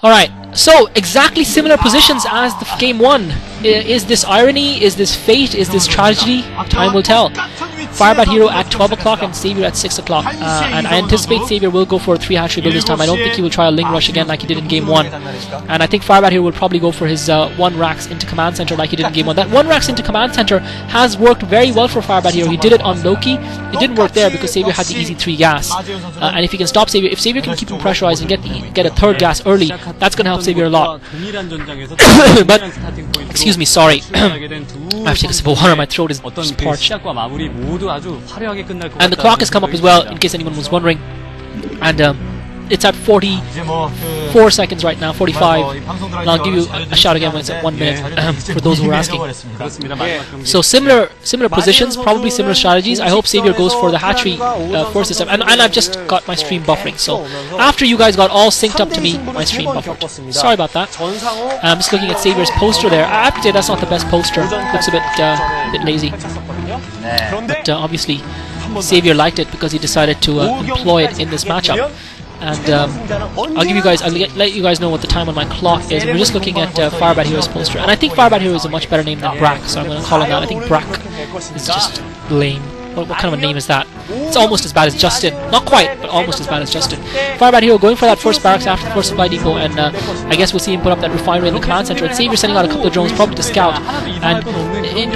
Alright, so exactly similar positions as the game 1. Is this irony? Is this fate? Is this tragedy? Time will tell. FirebatHero at 12 o'clock and Savior at 6 o'clock. And I anticipate Savior will go for a 3 hatchery build this time. I don't think he will try a Ling Rush again like he did in game 1. And I think FirebatHero will probably go for his 1 racks into Command Center like he did in game 1. That 1 racks into Command Center has worked very well for FirebatHero. He did it on Loki. It didn't work there because Savior had the easy 3 gas. And if he can stop Savior, if Savior can keep him pressurized and get a 3rd gas early, that's going to help Savior a lot. But, excuse me, sorry. I have to take a sip of water, my throat is just parched. And the clock has come up as well, in case anyone was wondering. And it's at 44 seconds right now, 45. And I'll give you a shout again when it's at 1 minute, for those who are asking. So similar positions, probably similar strategies. I hope Savior goes for the hatchery first this time. And I've just got my stream buffering. So after you guys got all synced up to me, my stream buffered. Sorry about that. I'm just looking at Savior's poster there. I have to say that's not the best poster. Looks a bit lazy. But obviously Savior liked it because he decided to employ it in this matchup. And I'll let you guys know what the time on my clock is. We're just looking at FirebatHero's poster, and I think FirebatHero is a much better name than Brack, so I'm going to call him that. I think Brack is just lame. What kind of a name is that? It's almost as bad as Justin. Not quite, but almost as bad as Justin. FirebatHero going for that first barracks after the first supply depot, and I guess we'll see him put up that refinery in the command center. And Savior sending out a couple of drones, probably to scout. And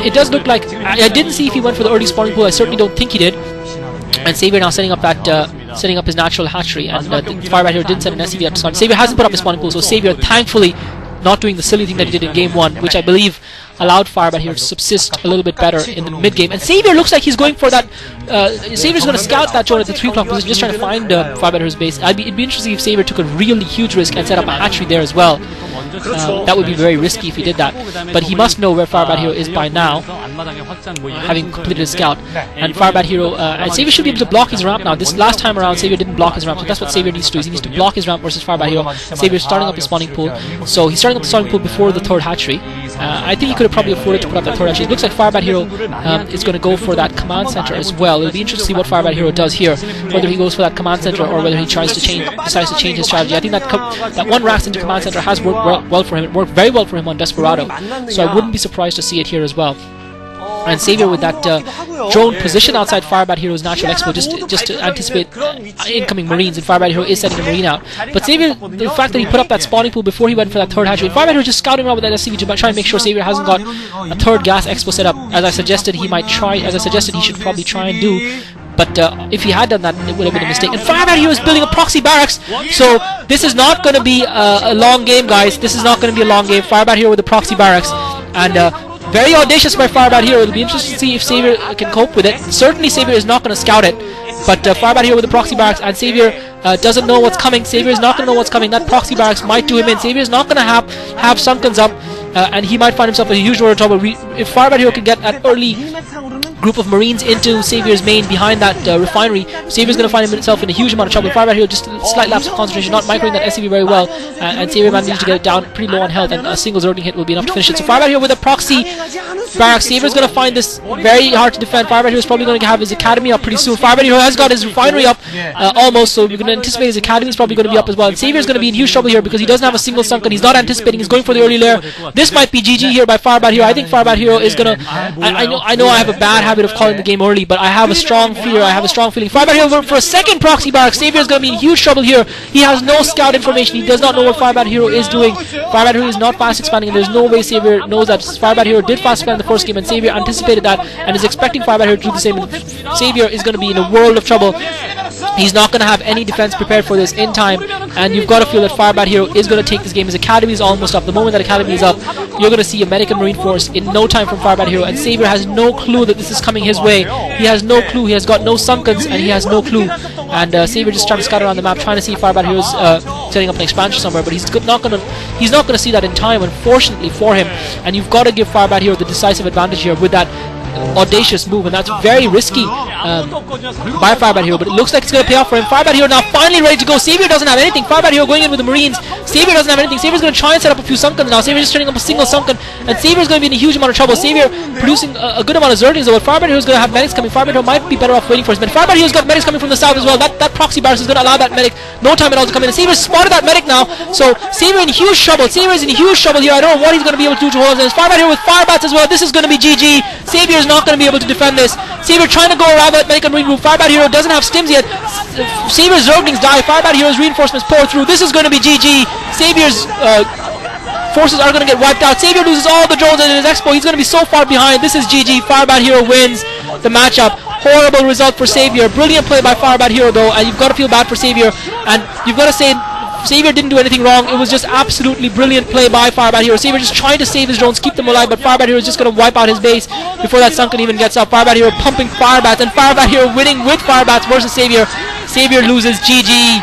it does look like I didn't see if he went for the early spawning pool. I certainly don't think he did. And Savior now setting up that setting up his natural hatchery, and FirebatHero didn't send an SCV at the start. Savior hasn't put up his spawning pool, so Savior thankfully not doing the silly thing that he did in game 1, which I believe allowed FirebatHero to subsist a little bit better in the mid game. And Savior looks like he's going for that. Savior's going to scout that drone at the 3 o'clock position, just trying to find FirebatHero's base. It'd be interesting if Savior took a really huge risk and set up a hatchery there as well. That would be very risky if he did that. But he must know where FirebatHero is by now, having completed his scout. And FirebatHero, and Savior should be able to block his ramp now. This last time around, Savior didn't block his ramp, so that's what Savior needs to do. He needs to block his ramp versus FirebatHero. Savior's starting up his spawning pool, so he's starting up the spawning pool before the 3rd hatchery. I think he could have probably afforded to put up that 3rd hatchery. It looks like FirebatHero is going to go for that command center as well. It'll be interesting to see what FirebatHero does here, whether he goes for that command center or whether he decides to change his strategy. I think that 1 racks into command center has worked well for him. It worked very well for him on Desperado, so I wouldn't be surprised to see it here as well. And Savior with that drone position outside FirebatHero's natural expo, just to anticipate incoming marines, and FirebatHero is sending a marine out. But Savior, the fact that he put up that spawning pool before he went for that 3rd hatchery, FirebatHero just scouting around with that SCV to try and make sure Savior hasn't got a 3rd gas expo set up, as I suggested he might try, as I suggested he should probably try and do. But if he had done that, it would have been a mistake. And FirebatHero is building a proxy barracks, so this is not going to be a long game, guys. This is not going to be a long game. FirebatHero with the proxy barracks, and very audacious by FirebatHero. It'll be interesting to see if Savior can cope with it. Certainly Savior is not going to scout it, but FirebatHero with the proxy barracks, and Savior doesn't know what's coming. Savior is not going to know what's coming. That proxy barracks might do him in. Savior is not going to have Sunkens up, and he might find himself in a huge world of trouble. If FirebatHero can get an early group of marines into Savior's main behind that refinery, Savior's going to find himself in a huge amount of trouble. FirebatHero just a slight lapse of concentration, not microing that SCV very well, and Savior manages to get it down pretty low on health, and a single Zergling hit will be enough to finish it. So FirebatHero with a proxy barracks, Savior's going to find this very hard to defend. FirebatHero is probably going to have his academy up pretty soon. FirebatHero has got his refinery up almost, so we're going to anticipate his academy is probably going to be up as well. And Savior's going to be in huge trouble here because he doesn't have a single sunken. He's not anticipating. He's going for the early lair. This might be GG here by FirebatHero. I think FirebatHero is going to. I know I have a bad habit of calling the game early, but I have a strong fear. I have a strong feeling. FirebatHero going for a 2nd proxy barracks. Savior is going to be in huge trouble here. He has no scout information. He does not know what FirebatHero is doing. FirebatHero is not fast expanding, and there's no way Savior knows that. FirebatHero did fast expand the first game, and Savior anticipated that and is expecting FirebatHero to do the same. Savior is going to be in a world of trouble. He's not going to have any defense prepared for this in time, and you've got to feel that FirebatHero is going to take this game. His academy is almost up. The moment that academy is up, you're going to see a medic and marine force in no time from FirebatHero, and Savior has no clue that this is coming his way. He has no clue. He has got no sunkens, and he has no clue. And Savior just trying to scout around the map, trying to see if FirebatHero's setting up an expansion somewhere, but he's not going to see that in time, unfortunately for him. And you've got to give FirebatHero the decisive advantage here with that audacious move, and that's very risky by FirebatHero, but it looks like it's going to pay off for him. FirebatHero now finally ready to go. Savior doesn't have anything. FirebatHero going in with the Marines. Savior doesn't have anything. Savior's going to try and set up a few Sunkens now. Savior's just turning up a single Sunken, and Savior's going to be in a huge amount of trouble. Savior producing a good amount of Zerglings, though. FirebatHero's going to have medics coming. FirebatHero might be better off waiting for his men. FirebatHero's got medics coming from the south as well. That proxy barracks is going to allow that medic no time at all to come in. And Saviour's spotted that medic now, so Savior in huge trouble. Savior's in huge trouble here. I don't know what he's going to be able to do to hold his. FirebatHero with firebats as well. This is going to be GG. Savior is not going to be able to defend this. Savior trying to go around that medic and regroup. FirebatHero doesn't have stims yet. Saviour's Zerglings die. FirebatHero's reinforcements pour through. This is going to be GG. Savior's forces are going to get wiped out. Savior loses all the drones in his expo. He's going to be so far behind. This is GG. FirebatHero wins the matchup. Horrible result for Savior. Brilliant play by FirebatHero though, and you've got to feel bad for Savior, and you've got to say Savior didn't do anything wrong. It was just absolutely brilliant play by FirebatHero. Savior just trying to save his drones, keep them alive, but FirebatHero is just going to wipe out his base before that Sunken even gets up. FirebatHero pumping firebats, and FirebatHero winning with firebats versus Savior. Savior loses. GG.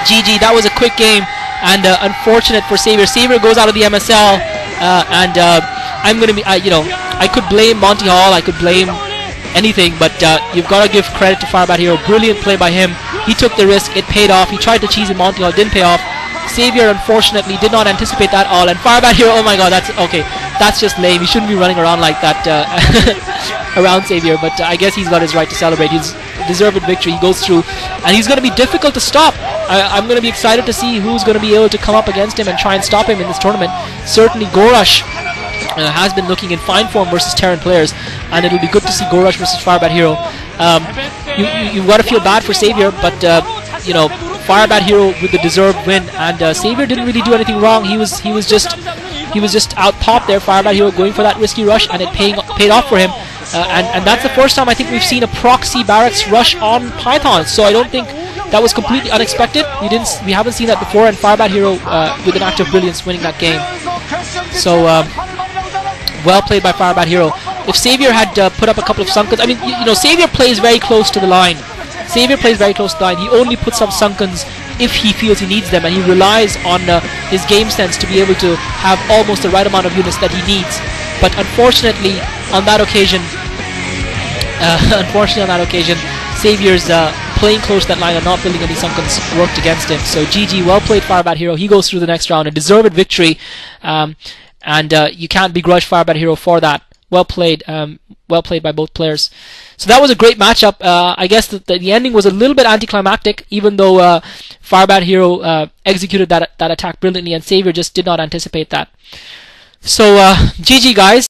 GG. That was a quick game, and unfortunate for Savior. Savior goes out of the MSL, and I'm going to be, I could blame Monty Hall, I could blame anything, but you've got to give credit to FirebatHero. Brilliant play by him. He took the risk, it paid off. He tried to cheese in Monty Hall, didn't pay off. Savior unfortunately did not anticipate that all, and FirebatHero, oh my god, that's just lame. He shouldn't be running around like that around Savior, but I guess he's got his right to celebrate. He's deserved victory. He goes through, and he's going to be difficult to stop. I'm going to be excited to see who's going to be able to come up against him and try and stop him in this tournament. Certainly Gorush has been looking in fine form versus Terran players, and it'll be good to see Gorush versus FirebatHero. You've got to feel bad for Savior, but FirebatHero with the deserved win, and Savior didn't really do anything wrong. He was just out popped there. FirebatHero going for that risky rush, and it paid off for him. And that's the first time I think we've seen a proxy barracks rush on Python. So I don't think that was completely unexpected. We haven't seen that before, and FirebatHero with an act of brilliance winning that game. So well played by FirebatHero. If Savior had put up a couple of Sunkens, I mean, Savior plays very close to the line. Savior plays very close to the line. He only puts up Sunkens if he feels he needs them, and he relies on his game sense to be able to have almost the right amount of units that he needs. But unfortunately, on that occasion, Savior's playing close to that line and not building any Sunkens worked against him. So GG, well played FirebatHero. He goes through the next round, a deserved victory, and you can't begrudge FirebatHero for that. Well played by both players. So that was a great matchup. I guess the ending was a little bit anticlimactic, even though FirebatHero executed that attack brilliantly, and Savior just did not anticipate that. So GG guys.